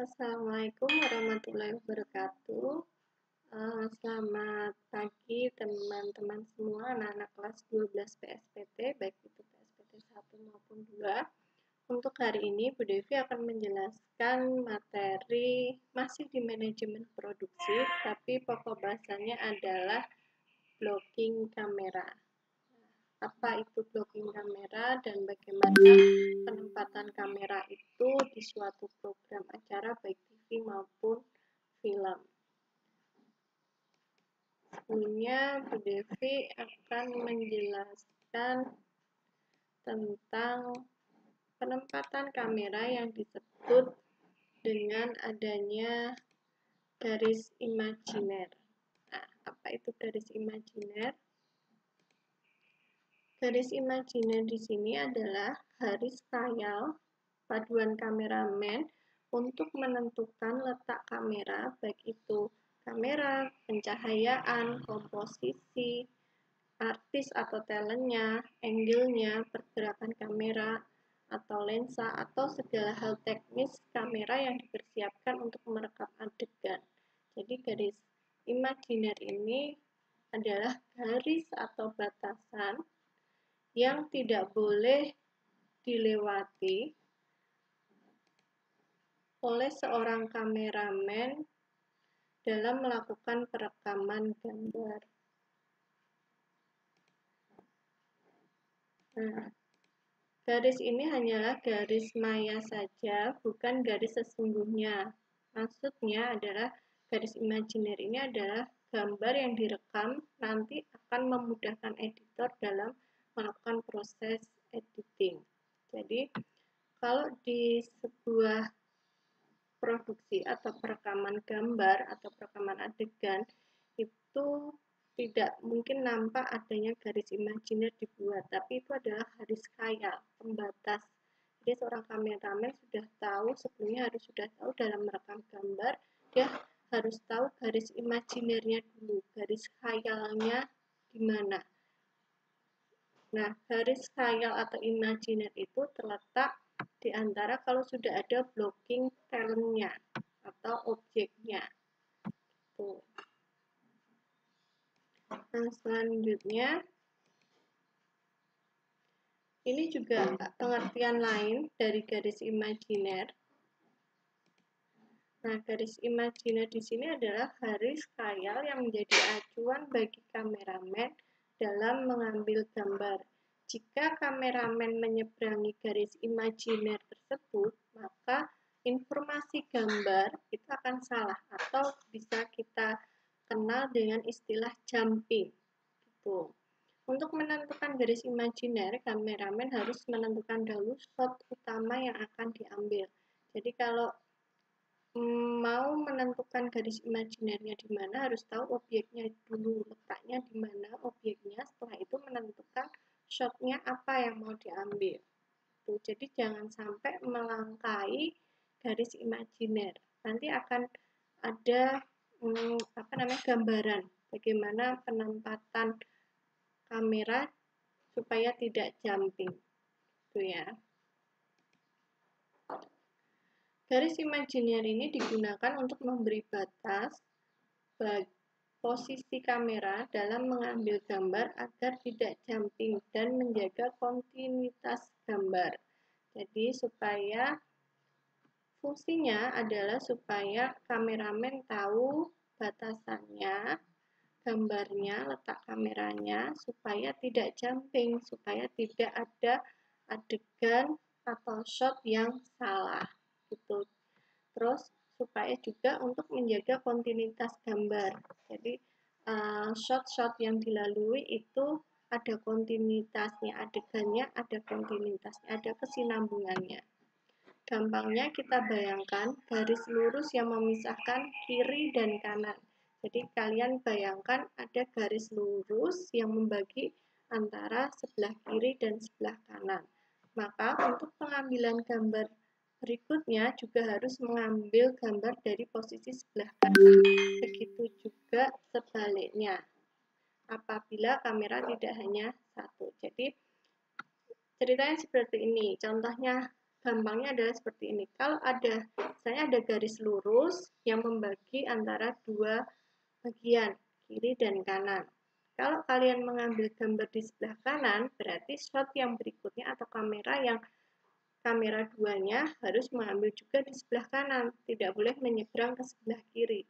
Assalamualaikum warahmatullahi wabarakatuh. Selamat pagi teman-teman semua, anak-anak kelas 12 PSPT, baik itu PSPT 1 maupun 2. Untuk hari ini, Bu Devi akan menjelaskan materi masih di manajemen produksi, tapi pokok bahasannya adalah blocking kamera. Apa itu blocking kamera dan bagaimana penempatan kamera itu di suatu program acara baik TV maupun film. Sebelumnya Bu Devi akan menjelaskan tentang penempatan kamera yang disebut dengan adanya garis imajiner. Nah, apa itu garis imajiner? Garis imajiner di sini adalah garis khayal paduan kameramen untuk menentukan letak kamera, baik itu kamera, pencahayaan, komposisi, artis atau talentnya, angle-nya, pergerakan kamera atau lensa, atau segala hal teknis kamera yang dipersiapkan untuk merekam adegan. Jadi garis imajiner ini adalah garis atau batasan yang tidak boleh dilewati oleh seorang kameramen dalam melakukan perekaman gambar. Nah, garis ini hanyalah garis maya saja, bukan garis sesungguhnya. Maksudnya adalah garis imajiner ini adalah gambar yang direkam nanti akan memudahkan editor dalam melakukan proses editing. Jadi, kalau di sebuah produksi atau perekaman gambar atau perekaman adegan itu tidak mungkin nampak adanya garis imajiner dibuat, tapi itu adalah garis khayal, pembatas. Jadi seorang kameramen sudah tahu, sebelumnya sudah tahu dalam merekam gambar, dia harus tahu garis imajinernya dulu, garis khayalnya di mana. Nah, garis khayal atau imajiner itu terletak di antara kalau sudah ada blocking talentnya atau objeknya. Tuh. Nah, selanjutnya, ini juga pengertian lain dari garis imajiner. Nah, garis imajiner di sini adalah garis khayal yang menjadi acuan bagi kameramen dalam mengambil gambar. Jika kameramen menyeberangi garis imajiner tersebut, maka informasi gambar itu akan salah atau bisa kita kenal dengan istilah jumping. Gitu. Untuk menentukan garis imajiner, kameramen harus menentukan dahulu shot utama yang akan diambil. Jadi kalau mau menentukan garis imajinernya di mana, harus tahu objeknya dulu, letaknya di mana objeknya, setelah itu menentukan shotnya apa yang mau diambil. Tuh, jadi jangan sampai melangkai garis imajiner. Nanti akan ada gambaran bagaimana penempatan kamera supaya tidak jumping. Tuh ya. Garis imajiner ini digunakan untuk memberi batas bagi posisi kamera dalam mengambil gambar agar tidak jumping dan menjaga kontinuitas gambar. Jadi supaya fungsinya adalah supaya kameramen tahu batasannya, gambarnya, letak kameranya, supaya tidak jumping, supaya tidak ada adegan atau shot yang salah. Gitu. Terus supaya juga untuk menjaga kontinuitas gambar. Jadi shot-shot yang dilalui itu ada kontinuitasnya, adegannya ada kontinuitasnya, ada kesinambungannya. Gampangnya kita bayangkan garis lurus yang memisahkan kiri dan kanan. Jadi kalian bayangkan ada garis lurus yang membagi antara sebelah kiri dan sebelah kanan. Maka untuk pengambilan gambar berikutnya juga harus mengambil gambar dari posisi sebelah kanan. Begitu juga sebaliknya. Apabila kamera tidak hanya satu. Jadi ceritanya seperti ini. Contohnya gampangnya adalah seperti ini. Kalau misalnya ada garis lurus yang membagi antara dua bagian, kiri dan kanan. Kalau kalian mengambil gambar di sebelah kanan, berarti shot yang berikutnya atau kamera duanya harus mengambil juga di sebelah kanan, tidak boleh menyeberang ke sebelah kiri.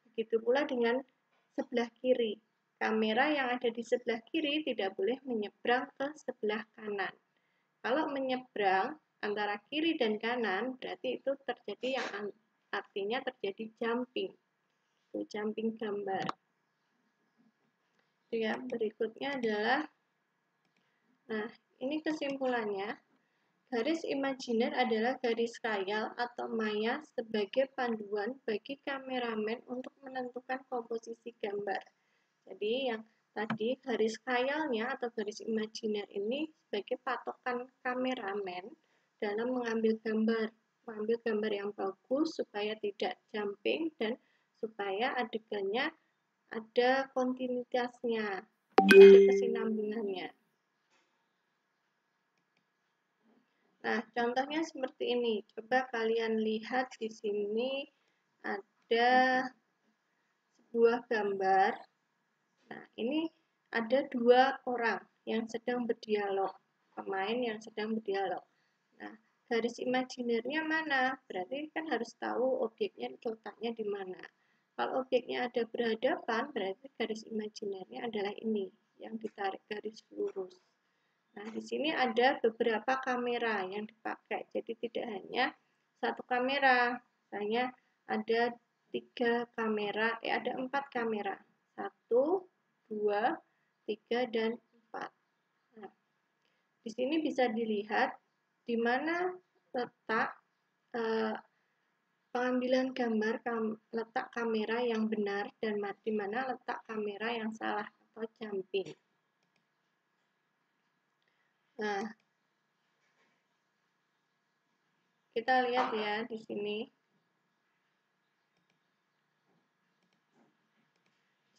Begitu pula dengan sebelah kiri. Kamera yang ada di sebelah kiri tidak boleh menyeberang ke sebelah kanan. Kalau menyeberang antara kiri dan kanan, berarti itu terjadi yang artinya terjadi jumping. Itu jumping gambar. Ya, berikutnya adalah, nah ini kesimpulannya, garis imajiner adalah garis khayal atau maya sebagai panduan bagi kameramen untuk menentukan komposisi gambar. Jadi yang tadi garis khayalnya atau garis imajiner ini sebagai patokan kameramen dalam mengambil gambar yang bagus supaya tidak jumping dan supaya adegannya ada kontinuitasnya, ada kesinambungannya. Nah, contohnya seperti ini. Coba kalian lihat di sini ada sebuah gambar. Nah, ini ada dua orang yang sedang berdialog, pemain yang sedang berdialog. Nah, garis imajinernya mana? Berarti kan harus tahu objeknya letaknya di mana. Kalau objeknya ada berhadapan, berarti garis imajinernya adalah ini, yang ditarik garis lurus. Nah, di sini ada beberapa kamera yang dipakai, jadi tidak hanya satu kamera. Misalnya ada 4 kamera. 1, 2, 3, dan 4. Nah, di sini bisa dilihat di mana letak pengambilan gambar letak kamera yang benar dan di mana letak kamera yang salah atau jumping. Nah, kita lihat ya di sini.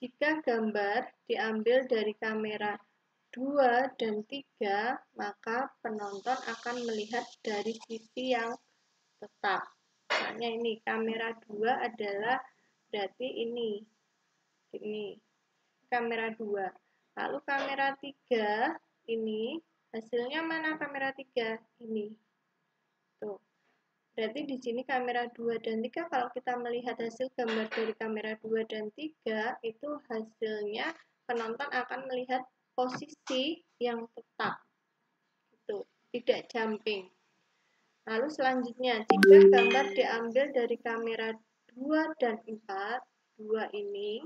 Jika gambar diambil dari kamera 2 dan 3, maka penonton akan melihat dari sisi yang tetap. Misalnya ini kamera 2 adalah berarti ini kamera 2. Lalu kamera 3 ini hasilnya mana kamera 3? Ini. Tuh. Berarti di sini kamera 2 dan 3 kalau kita melihat hasil gambar dari kamera 2 dan 3 itu hasilnya penonton akan melihat posisi yang tetap. Itu, tidak jumping. Lalu selanjutnya, jika gambar diambil dari kamera 2 dan 4, 2 ini,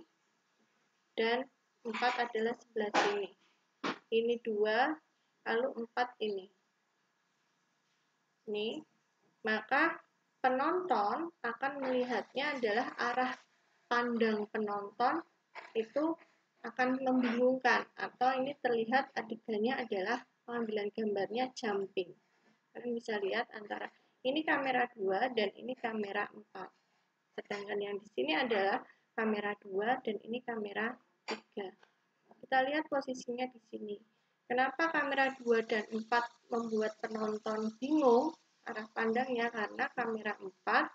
dan 4 adalah sebelah sini. Ini 2, lalu 4 ini. Ini, maka penonton akan melihatnya adalah arah pandang penonton itu akan membingungkan, atau ini terlihat adegannya adalah pengambilan gambarnya jumping. Kalian bisa lihat antara ini kamera 2 dan ini kamera 4. Sedangkan yang di sini adalah kamera 2 dan ini kamera 3. Kita lihat posisinya di sini. Kenapa kamera 2 dan 4 membuat penonton bingung arah pandangnya? Karena kamera 4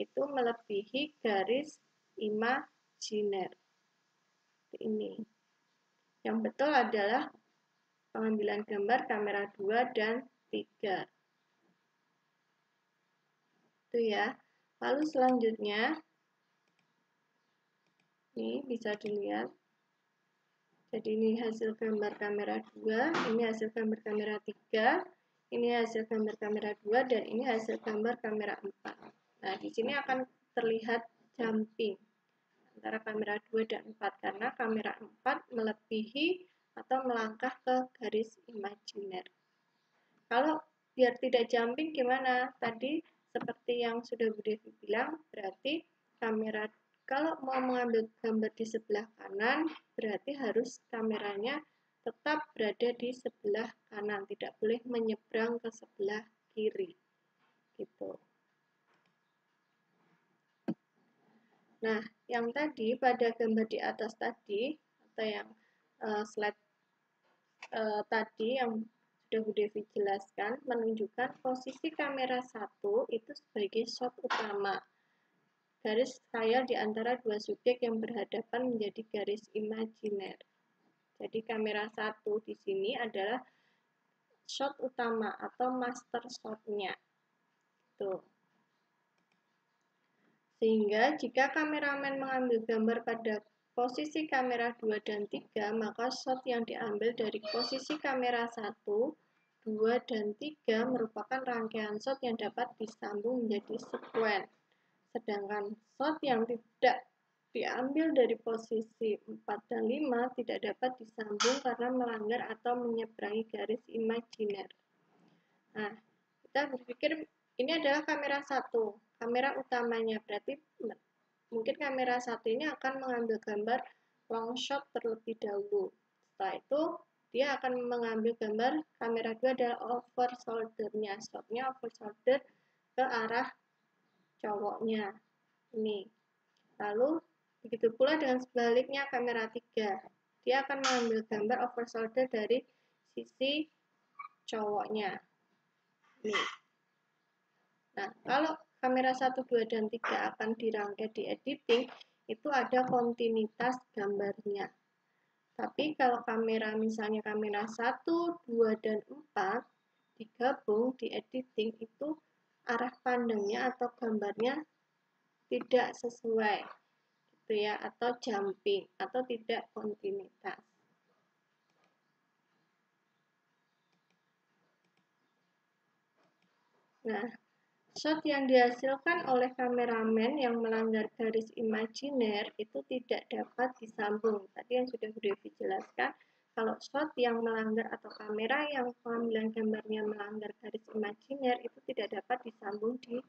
itu melebihi garis imajiner. Ini. Yang betul adalah pengambilan gambar kamera 2 dan 3. Itu ya. Lalu selanjutnya ini bisa dilihat. Jadi ini hasil gambar kamera 2, ini hasil gambar kamera 3, ini hasil gambar kamera 2 dan ini hasil gambar kamera 4. Nah, di sini akan terlihat jumping antara kamera 2 dan 4 karena kamera 4 melebihi atau melangkah ke garis imajiner. Kalau biar tidak jumping gimana? Tadi seperti yang sudah Bu Devi bilang, berarti kalau mau mengambil gambar di sebelah kanan, berarti harus kameranya tetap berada di sebelah kanan, tidak boleh menyeberang ke sebelah kiri. Gitu. Nah, yang tadi pada gambar di atas tadi, atau yang slide tadi yang sudah Bu Devi jelaskan, menunjukkan posisi kamera 1 itu sebagai shot utama. Garis khayal di antara dua subjek yang berhadapan menjadi garis imajiner. Jadi kamera 1 di sini adalah shot utama atau master shot-nya. Tuh. Sehingga jika kameramen mengambil gambar pada posisi kamera 2 dan 3, maka shot yang diambil dari posisi kamera 1, 2, dan 3 merupakan rangkaian shot yang dapat disambung menjadi sekuen. Sedangkan shot yang tidak diambil dari posisi 4 dan 5 tidak dapat disambung karena melanggar atau menyeberangi garis imajiner. Nah, kita berpikir ini adalah kamera 1, kamera utamanya, berarti mungkin kamera 1 ini akan mengambil gambar long shot terlebih dahulu. Setelah itu, dia akan mengambil gambar kamera 2 adalah over shoulder-nya, shotnya over shoulder ke arah cowoknya. Ini. Lalu, begitu pula dengan sebaliknya kamera 3. Dia akan mengambil gambar over shoulder dari sisi cowoknya. Nih. Nah, kalau kamera 1, 2, dan 3 akan dirangkai di editing, itu ada kontinuitas gambarnya. Tapi kalau kamera misalnya kamera 1, 2, dan 4 digabung di editing, itu arah pandangnya atau gambarnya tidak sesuai, gitu ya, atau jumping, atau tidak kontinuitas. Nah, shot yang dihasilkan oleh kameramen yang melanggar garis imajiner itu tidak dapat disambung. Tadi yang sudah Bu Devi jelaskan, kalau shot yang melanggar atau kamera yang pengambilan gambarnya melanggar garis imajiner itu tidak dapat disambung di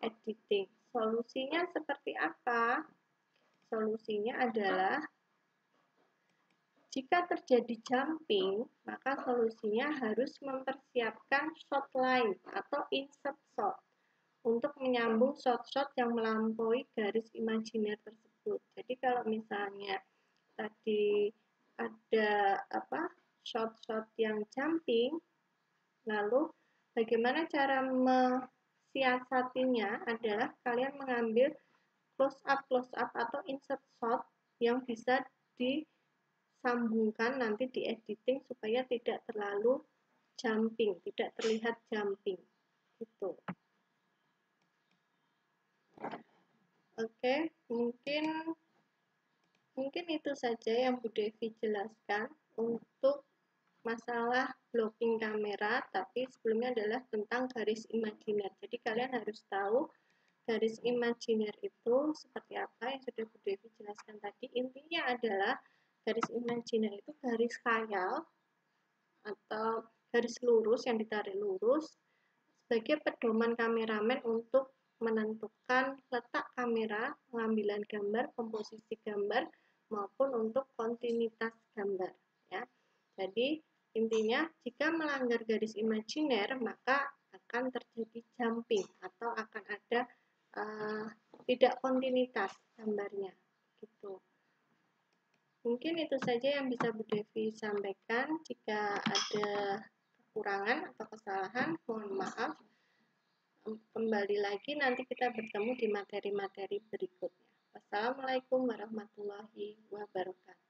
editing. Solusinya seperti apa? Solusinya adalah jika terjadi jumping, maka solusinya harus mempersiapkan shot line atau insert shot untuk menyambung shot-shot yang melampaui garis imajiner tersebut. Jadi kalau misalnya tadi ada shot-shot yang jumping, lalu bagaimana cara mensiasatinya adalah kalian mengambil close up atau insert shot yang bisa disambungkan nanti di editing supaya tidak terlalu jumping, tidak terlihat jumping gitu. Oke, mungkin itu saja yang Bu Devi jelaskan untuk masalah blocking kamera, tapi sebelumnya adalah tentang garis imajiner. Jadi kalian harus tahu garis imajiner itu seperti apa yang sudah Bu Devi jelaskan tadi. Intinya adalah garis imajiner itu garis khayal atau garis lurus yang ditarik lurus sebagai pedoman kameramen untuk menentukan letak kamera, pengambilan gambar, komposisi gambar, maupun untuk kontinuitas gambar. Ya. Jadi, intinya jika melanggar garis imajiner, maka akan terjadi jumping atau akan ada tidak kontinuitas gambarnya. Gitu. Mungkin itu saja yang bisa Bu Devi sampaikan. Jika ada kekurangan atau kesalahan, mohon maaf. Kembali lagi nanti kita bertemu di materi-materi berikutnya. Wassalamualaikum warahmatullahi wabarakatuh.